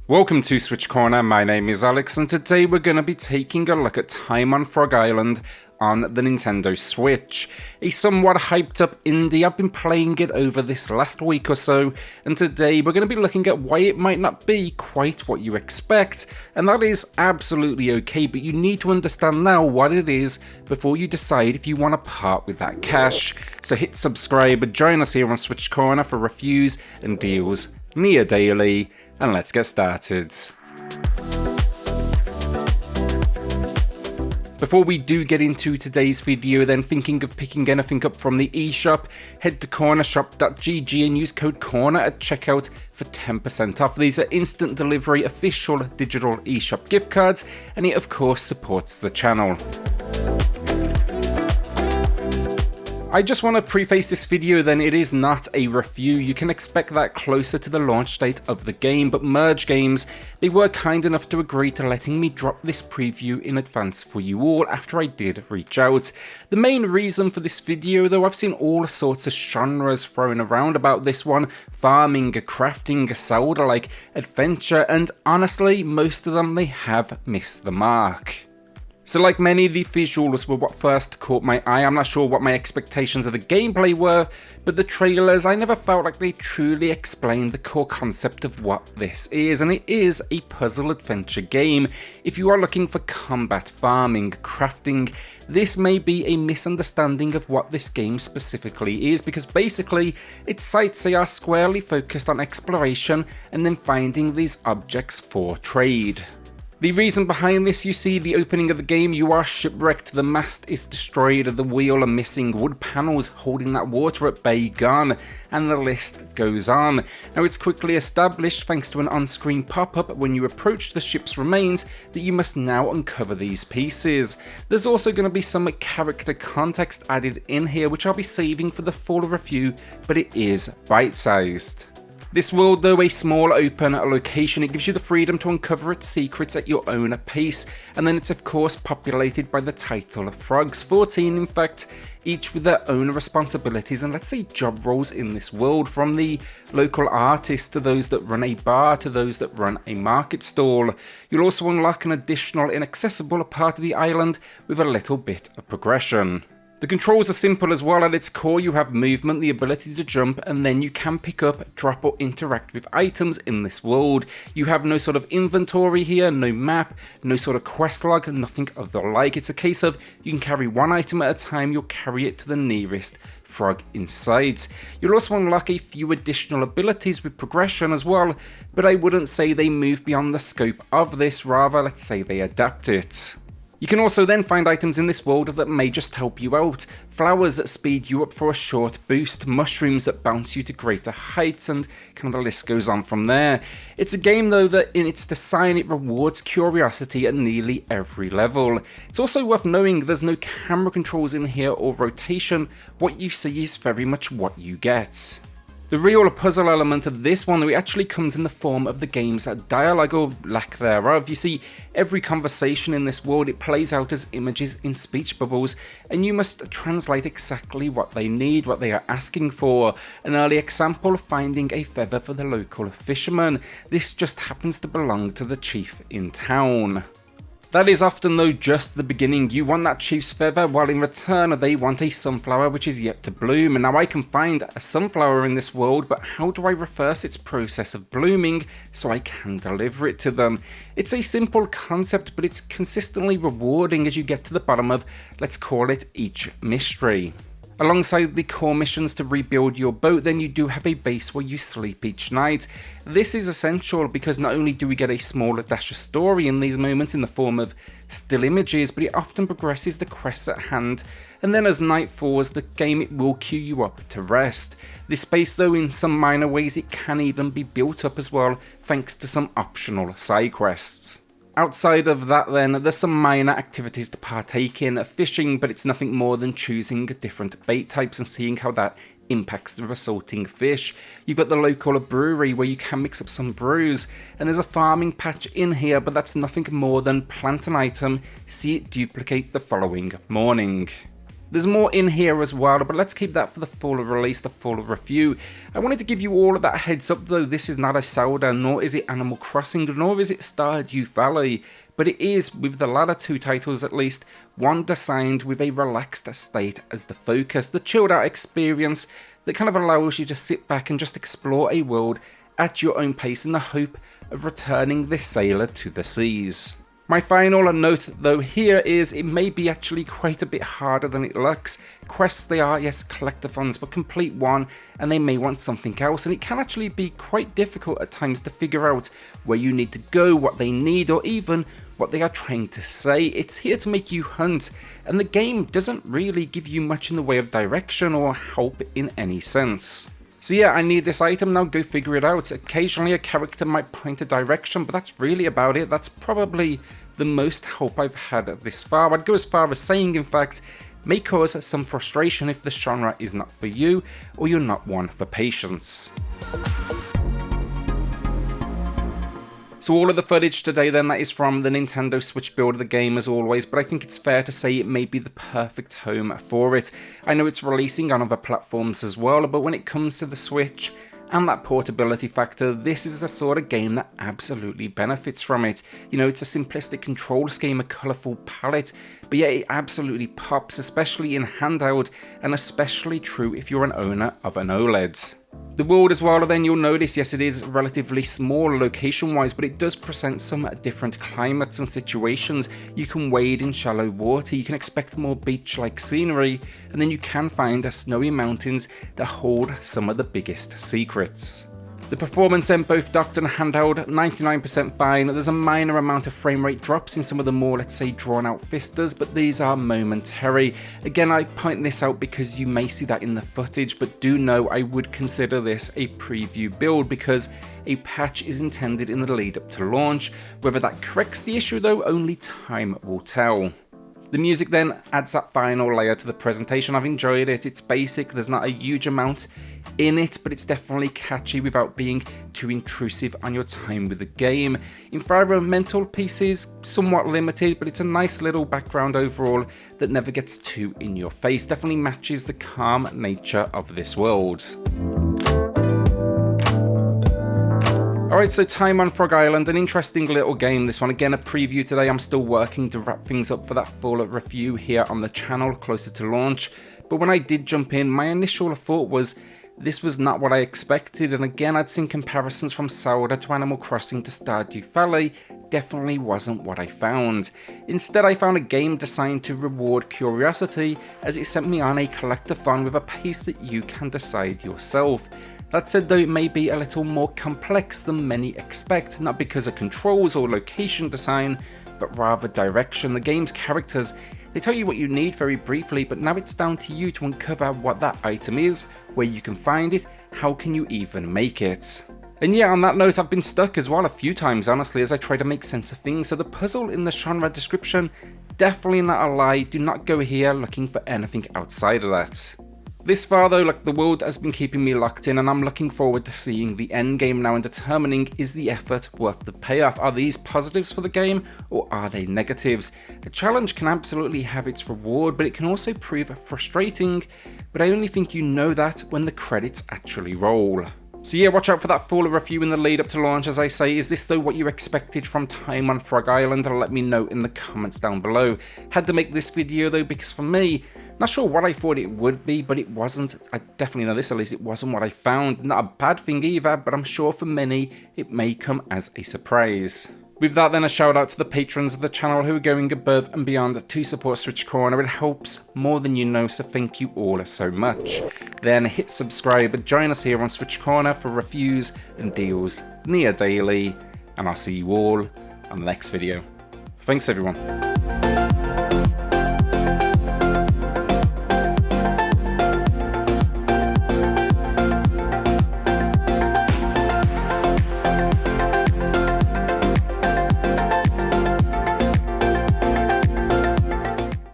Welcome to SwitchCorner, my name is Alex, and today we're going to be taking a look at Time on Frog Island on the Nintendo Switch. A somewhat hyped up indie. I've been playing it over this last week or so, and today we're going to be looking at why it might not be quite what you expect, and that is absolutely okay, but you need to understand now what it is before you decide if you want to part with that cash. So hit subscribe and join us here on SwitchCorner for reviews and deals near daily. And let's get started. Before we do get into today's video, then thinking of picking anything up from the eShop, head to cornershop.gg and use code CORNER at checkout for 10% off. These are instant delivery official digital eShop gift cards, and it of course supports the channel. I just want to preface this video then, it is not a review. You can expect that closer to the launch date of the game, but Merge Games, they were kind enough to agree to letting me drop this preview in advance for you all after I did reach out. The main reason for this video though, I've seen all sorts of genres thrown around about this one, farming, crafting, Zelda-like adventure, and honestly, most of them they have missed the mark. So like many, the visuals were what first caught my eye. I'm not sure what my expectations of the gameplay were, but the trailers, I never felt like they truly explained the core concept of what this is, and it is a puzzle adventure game. If you are looking for combat, farming, crafting, this may be a misunderstanding of what this game specifically is, because basically its sites they are squarely focused on exploration and then finding these objects for trade. The reason behind this, you see the opening of the game, you are shipwrecked, the mast is destroyed, the wheel are missing, wood panels holding that water at bay gone, and the list goes on. Now it's quickly established, thanks to an on-screen pop-up when you approach the ship's remains, that you must now uncover these pieces. There's also going to be some character context added in here, which I'll be saving for the full review, but it is bite-sized. This world, though a small open location, it gives you the freedom to uncover its secrets at your own pace, and then it's of course populated by the title frogs, 14 in fact, each with their own responsibilities and let's say job roles in this world, from the local artist to those that run a bar to those that run a market stall. You'll also unlock an additional inaccessible part of the island with a little bit of progression. The controls are simple as well. At its core you have movement, the ability to jump, and then you can pick up, drop or interact with items in this world. You have no sort of inventory here, no map, no sort of quest log, nothing of the like. It's a case of you can carry one item at a time, you'll carry it to the nearest frog in sight. You'll also unlock a few additional abilities with progression as well, but I wouldn't say they move beyond the scope of this, rather let's say they adapt it. You can also then find items in this world that may just help you out. Flowers that speed you up for a short boost, mushrooms that bounce you to greater heights, and kind of the list goes on from there. It's a game though that in its design it rewards curiosity at nearly every level. It's also worth knowing there's no camera controls in here or rotation. What you see is very much what you get. The real puzzle element of this one actually comes in the form of the game's dialogue or lack thereof. You see, every conversation in this world, it plays out as images in speech bubbles, and you must translate exactly what they need, what they are asking for. An early example, finding a feather for the local fisherman. This just happens to belong to the chief in town. That is often though just the beginning. You want that chief's feather, while in return they want a sunflower which is yet to bloom. And now I can find a sunflower in this world, but how do I reverse its process of blooming so I can deliver it to them? It's a simple concept, but it's consistently rewarding as you get to the bottom of, let's call it, each mystery. Alongside the core missions to rebuild your boat, then you do have a base where you sleep each night. This is essential because not only do we get a small dash of story in these moments in the form of still images, but it often progresses the quests at hand, and then as night falls, the game it will cue you up to rest. This base though, in some minor ways, it can even be built up as well, thanks to some optional side quests. Outside of that then, there's some minor activities to partake in, fishing, but it's nothing more than choosing different bait types and seeing how that impacts the resulting fish. You've got the local brewery where you can mix up some brews, and there's a farming patch in here, but that's nothing more than plant an item, see it duplicate the following morning. There's more in here as well, but let's keep that for the full release, the full review. I wanted to give you all of that heads up though. This is not a Zelda, nor is it Animal Crossing, nor is it Stardew Valley, but it is, with the latter two titles at least, one designed with a relaxed state as the focus, the chilled out experience that kind of allows you to sit back and just explore a world at your own pace in the hope of returning this sailor to the seas. My final note though here is it may be actually quite a bit harder than it looks. Quests they are, yes, collectathons, but complete one and they may want something else, and it can actually be quite difficult at times to figure out where you need to go, what they need, or even what they are trying to say. It's here to make you hunt, and the game doesn't really give you much in the way of direction or help in any sense. So yeah, I need this item, now go figure it out. Occasionally a character might point a direction, but that's really about it. That's probably the most help I've had this far. I'd go as far as saying, in fact, may cause some frustration if the genre is not for you, or you're not one for patience. So all of the footage today then, that is from the Nintendo Switch build of the game as always, but I think it's fair to say it may be the perfect home for it. I know it's releasing on other platforms as well, but when it comes to the Switch and that portability factor, this is the sort of game that absolutely benefits from it. You know, it's a simplistic control scheme, a colourful palette, but yet it absolutely pops, especially in handheld, and especially true if you're an owner of an OLED. The world as well, then you'll notice, yes, it is relatively small location-wise, but it does present some different climates and situations. You can wade in shallow water, you can expect more beach-like scenery, and then you can find snowy mountains that hold some of the biggest secrets. The performance then, both docked and handheld, 99% fine. There's a minor amount of frame rate drops in some of the more, let's say, drawn out vistas, but these are momentary. Again, I point this out because you may see that in the footage, but do know I would consider this a preview build because a patch is intended in the lead up to launch. Whether that corrects the issue though, only time will tell. The music then adds that final layer to the presentation. I've enjoyed it. It's basic, there's not a huge amount in it, but it's definitely catchy without being too intrusive on your time with the game. Environmental pieces, somewhat limited, but it's a nice little background overall that never gets too in your face. Definitely matches the calm nature of this world. Alright, so time on Frog Island, an interesting little game this one. Again, a preview today. I'm still working to wrap things up for that full review here on the channel closer to launch. But when I did jump in, my initial thought was this was not what I expected. And again, I'd seen comparisons from Zelda to Animal Crossing to Stardew Valley. Definitely wasn't what I found. Instead, I found a game designed to reward curiosity as it sent me on a collectathon with a pace that you can decide yourself. That said though, it may be a little more complex than many expect, not because of controls or location design, but rather direction. The game's characters, they tell you what you need very briefly, but now it's down to you to uncover what that item is, where you can find it, how can you even make it. And yeah, on that note, I've been stuck as well a few times, honestly, as I try to make sense of things, so the puzzle in the genre description, definitely not a lie. Do not go here looking for anything outside of that. This far though, like, the world has been keeping me locked in, and I'm looking forward to seeing the end game now and determining, is the effort worth the payoff? Are these positives for the game, or are they negatives? A challenge can absolutely have its reward, but it can also prove frustrating, but I only think you know that when the credits actually roll. So yeah, watch out for that full review in the lead up to launch, as I say. Is this though what you expected from time on Frog Island? Let me know in the comments down below. Had to make this video though, because for me, not sure what I thought it would be, but it wasn't. I definitely know this at least, it wasn't what I found. Not a bad thing either, but I'm sure for many, it may come as a surprise. With that then, a shout out to the patrons of the channel who are going above and beyond to support SwitchCorner. It helps more than you know, so thank you all so much. Then hit subscribe and join us here on SwitchCorner for reviews and deals near daily, and I'll see you all on the next video. Thanks everyone.